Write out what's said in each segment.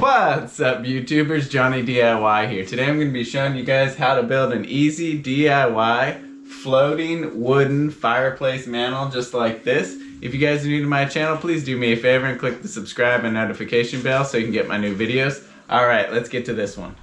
What's up, YouTubers? Johnny DIY here. Today I'm going to be showing you guys how to build an easy DIY floating wooden fireplace mantle just like this. If you guys are new to my channel, please do me a favor and click the subscribe and notification bell so you can get my new videos. Alright, let's get to this one.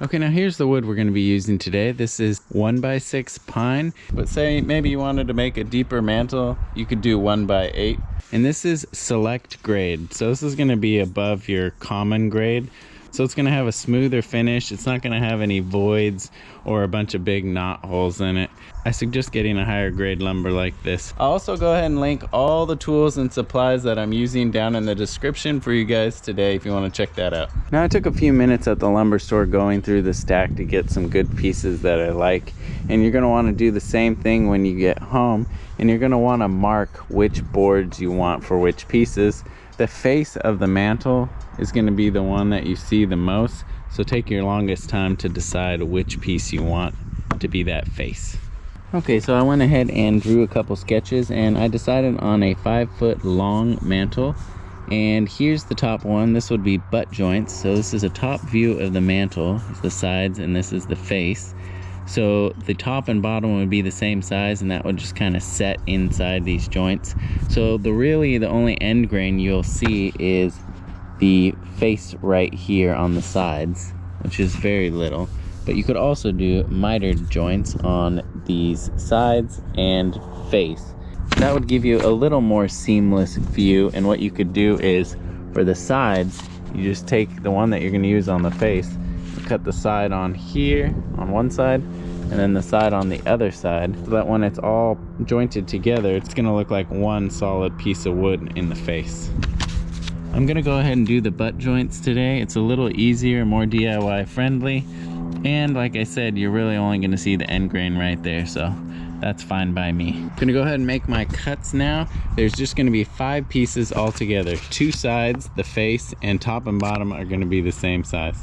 Okay, now here's the wood we're going to be using today. This is 1x6 pine, but say maybe you wanted to make a deeper mantle, you could do 1x8. And this is select grade, so this is going to be above your common grade. So it's going to have a smoother finish. It's not going to have any voids or a bunch of big knot holes in it. I suggest getting a higher grade lumber like this. I'll also go ahead and link all the tools and supplies that I'm using down in the description for you guys today if you want to check that out. Now I took a few minutes at the lumber store going through the stack to get some good pieces that I like. And you're going to want to do the same thing when you get home. And you're going to want to mark which boards you want for which pieces. The face of the mantle is going to be the one that you see the most, so take your longest time to decide which piece you want to be that face. Okay, so I went ahead and drew a couple sketches and I decided on a 5-foot long mantle. And here's the top one. This would be butt joints. So this is a top view of the mantle. It's the sides and this is the face. So the top and bottom would be the same size and that would just kind of set inside these joints. So the only end grain you'll see is the face right here on the sides, which is very little. But you could also do mitered joints on these sides and face. That would give you a little more seamless view. And what you could do is for the sides, you just take the one that you're going to use on the face, cut the side on here on one side and then the side on the other side, so that when it's all jointed together it's going to look like one solid piece of wood in the face. I'm going to go ahead and do the butt joints today. It's a little easier, more DIY friendly, and like I said, you're really only going to see the end grain right there, so that's fine by me. I'm going to go ahead and make my cuts now. There's just going to be 5 pieces all together. 2 sides, the face, and top and bottom are going to be the same size.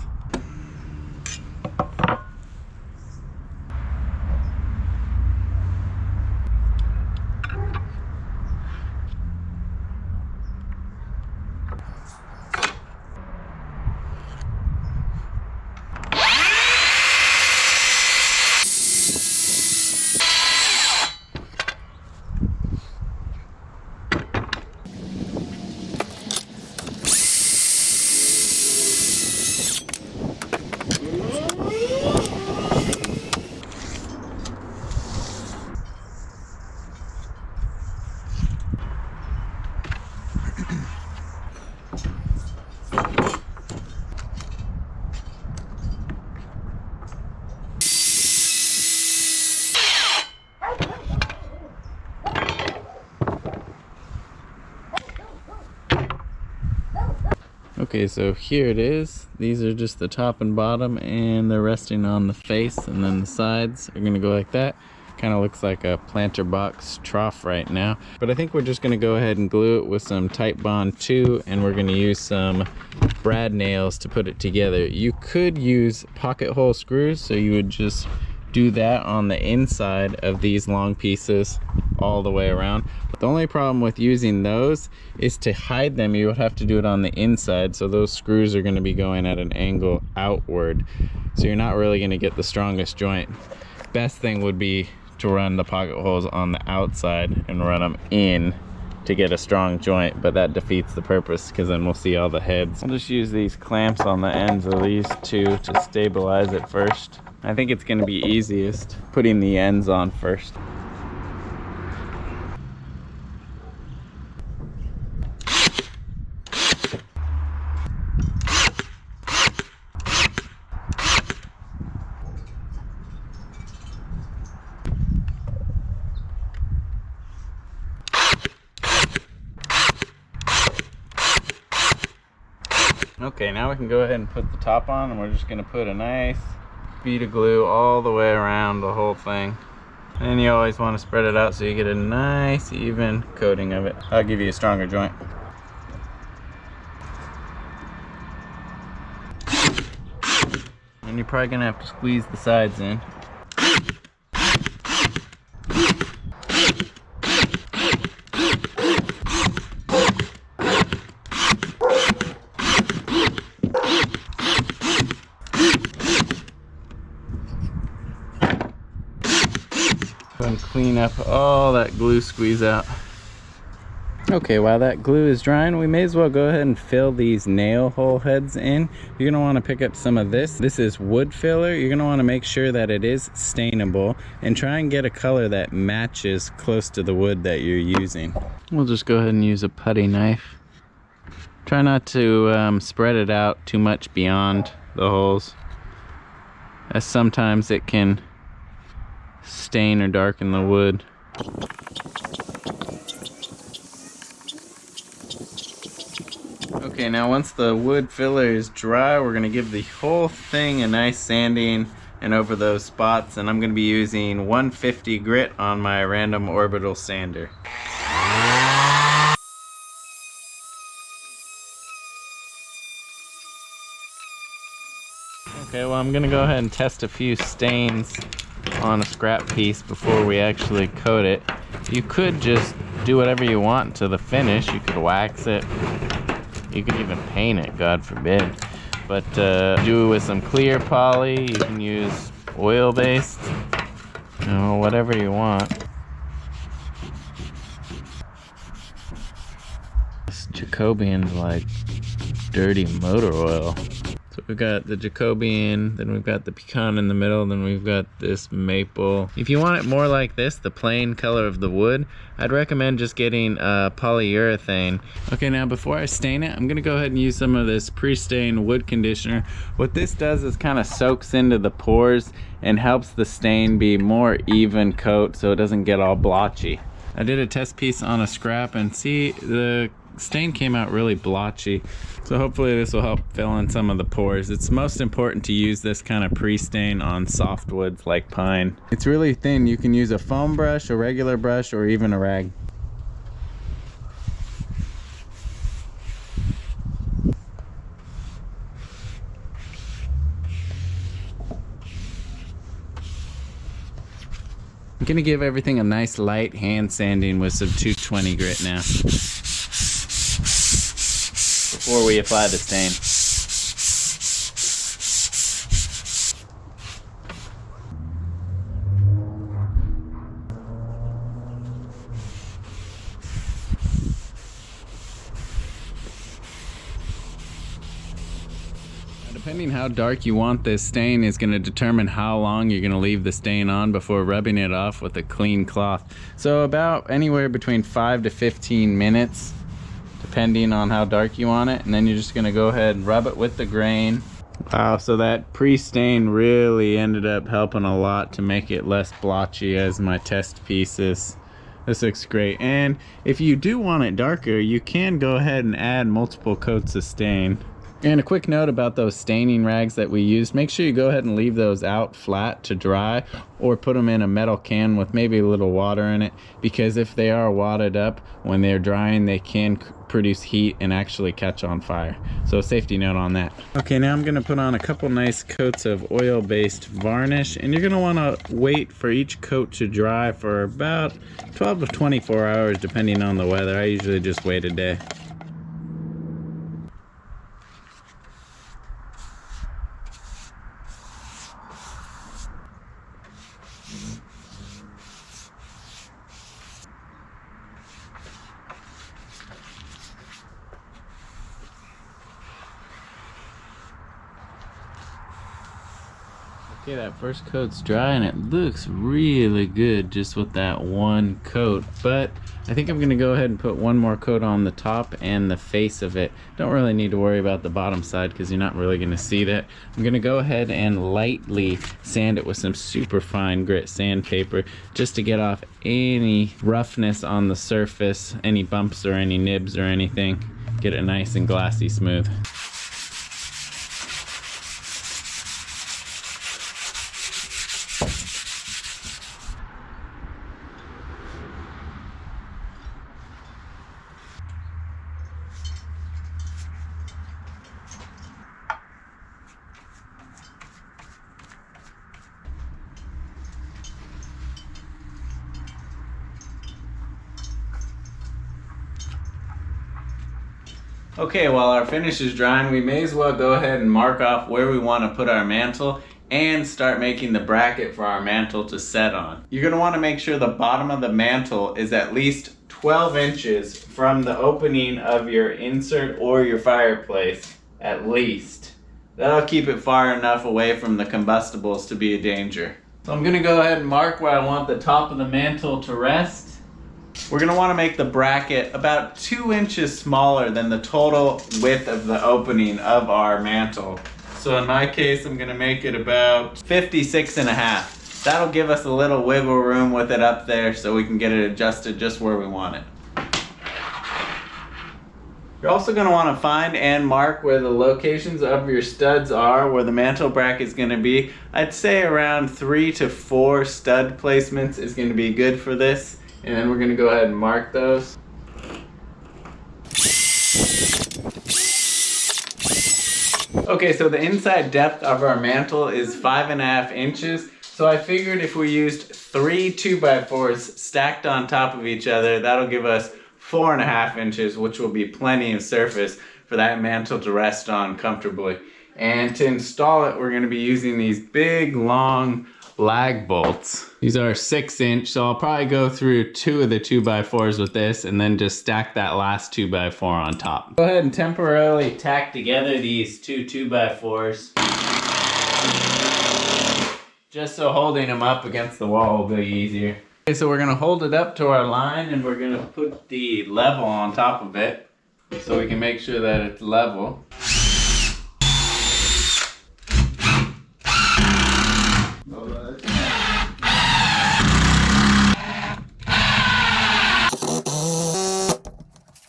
Okay, so here it is. These are just the top and bottom and they're resting on the face, and then the sides are going to go like that. Kind of looks like a planter box trough right now, but I think we're just going to go ahead and glue it with some Titebond 2 and we're going to use some brad nails to put it together. You could use pocket hole screws, so you would just do that on the inside of these long pieces all the way around. But the only problem with using those is to hide them you would have to do it on the inside, so those screws are going to be going at an angle outward, so you're not really going to get the strongest joint. Best thing would be to run the pocket holes on the outside and run them in to get a strong joint, but that defeats the purpose because then we'll see all the heads. I'll just use these clamps on the ends of these two to stabilize it first. I think it's going to be easiest putting the ends on first. Okay, now we can go ahead and put the top on, and we're just going to put a nice bead of glue all the way around the whole thing. And you always want to spread it out so you get a nice even coating of it. That'll give you a stronger joint. And you're probably going to have to squeeze the sides in. and clean up all that glue squeeze out. Okay, while that glue is drying, we may as well go ahead and fill these nail hole heads in. You're gonna wanna pick up some of this. This is wood filler. You're gonna wanna make sure that it is stainable and try and get a color that matches close to the wood that you're using. We'll just go ahead and use a putty knife. Try not to spread it out too much beyond the holes, as sometimes it can stain or darken the wood. Okay, now once the wood filler is dry, we're going to give the whole thing a nice sanding and over those spots, and I'm going to be using 150 grit on my random orbital sander. Okay, well I'm going to go ahead and test a few stains on a scrap piece before we actually coat it. You could just do whatever you want to the finish. You could wax it. You could even paint it, God forbid. But do it with some clear poly. You can use oil-based, you know, whatever you want. This Jacobian's like dirty motor oil. So we've got the Jacobian, then we've got the pecan in the middle, then we've got this maple. If you want it more like this, the plain color of the wood, I'd recommend just getting polyurethane. Okay, now before I stain it, I'm gonna go ahead and use some of this pre-stained wood conditioner. What this does is kind of soaks into the pores and helps the stain be more even coat so it doesn't get all blotchy. I did a test piece on a scrap and see the stain came out really blotchy, so hopefully this will help fill in some of the pores. It's most important to use this kind of pre-stain on soft woods like pine. It's really thin. You can use a foam brush, a regular brush, or even a rag. I'm gonna give everything a nice light hand sanding with some 220 grit now, before we apply the stain. Depending how dark you want this stain is going to determine how long you're going to leave the stain on before rubbing it off with a clean cloth. So about anywhere between 5 to 15 minutes, depending on how dark you want it, and then you're just going to go ahead and rub it with the grain. Wow, so that pre-stain really ended up helping a lot to make it less blotchy as my test pieces. This looks great. And if you do want it darker, you can go ahead and add multiple coats of stain. And a quick note about those staining rags that we used, make sure you go ahead and leave those out flat to dry, or put them in a metal can with maybe a little water in it, because if they are wadded up, when they're drying they can produce heat and actually catch on fire. So safety note on that. Okay, now I'm gonna put on a couple nice coats of oil-based varnish, and you're gonna wanna wait for each coat to dry for about 12 to 24 hours depending on the weather. I usually just wait a day. Okay, that first coat's dry and it looks really good just with that one coat, but I think I'm gonna go ahead and put one more coat on the top and the face of it. Don't really need to worry about the bottom side because you're not really gonna see that. I'm gonna go ahead and lightly sand it with some super fine grit sandpaper just to get off any roughness on the surface, any bumps or any nibs or anything. Get it nice and glassy smooth. Okay, while our finish is drying, we may as well go ahead and mark off where we want to put our mantle and start making the bracket for our mantle to set on. You're going to want to make sure the bottom of the mantle is at least 12 inches from the opening of your insert or your fireplace, at least. That'll keep it far enough away from the combustibles to be a danger. So I'm going to go ahead and mark where I want the top of the mantle to rest. We're going to want to make the bracket about 2 inches smaller than the total width of the opening of our mantle. So in my case, I'm going to make it about 56.5. That'll give us a little wiggle room with it up there so we can get it adjusted just where we want it. You're also going to want to find and mark where the locations of your studs are, where the mantle bracket is going to be. I'd say around 3 to 4 stud placements is going to be good for this. And then we're going to go ahead and mark those. Okay, so the inside depth of our mantle is 5.5 inches. So I figured if we used 3 2x4s stacked on top of each other, that'll give us 4.5 inches, which will be plenty of surface for that mantle to rest on comfortably. And to install it, we're going to be using these big, long lag bolts. These are 6-inch, so I'll probably go through 2 of the 2x4s with this and then just stack that last 2x4 on top. Go ahead and temporarily tack together these 2 2x4s. Just so holding them up against the wall will be easier. Okay, so we're going to hold it up to our line and we're going to put the level on top of it so we can make sure that it's level.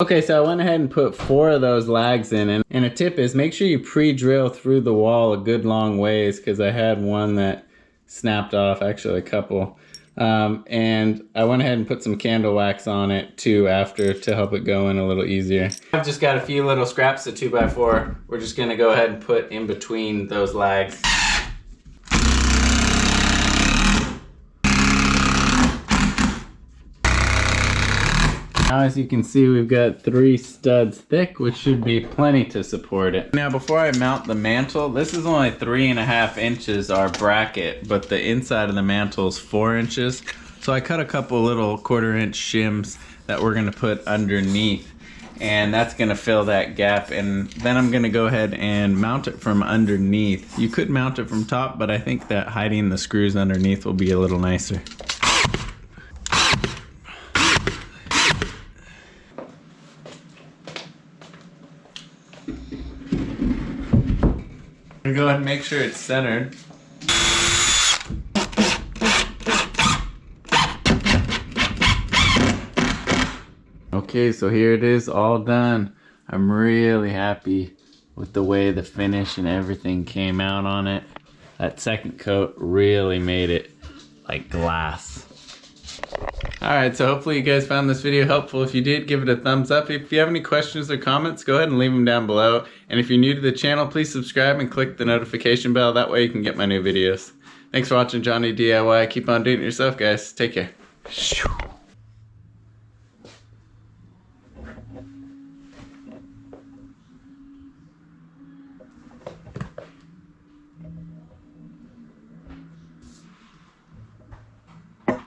Okay, so I went ahead and put 4 of those lags in, and a tip is make sure you pre-drill through the wall a good long ways, because I had one that snapped off, actually a couple. And I went ahead and put some candle wax on it too after to help it go in a little easier. I've just got a few little scraps of 2x4. We're just gonna go ahead and put in between those lags. Now, as you can see, we've got 3 studs thick, which should be plenty to support it. Now, before I mount the mantle, this is only 3.5 inches our bracket, but the inside of the mantle is 4 inches. So I cut a couple little 1/4 inch shims that we're gonna put underneath, and that's gonna fill that gap. And then I'm gonna go ahead and mount it from underneath. You could mount it from top, but I think that hiding the screws underneath will be a little nicer. Go ahead and make sure it's centered. Okay, so here it is, all done. I'm really happy with the way the finish and everything came out on it. That second coat really made it like glass. Alright, so hopefully you guys found this video helpful. If you did, give it a thumbs up. If you have any questions or comments, go ahead and leave them down below. And if you're new to the channel, please subscribe and click the notification bell. That way you can get my new videos. Thanks for watching Johnny DIY. Keep on doing it yourself, guys. Take care.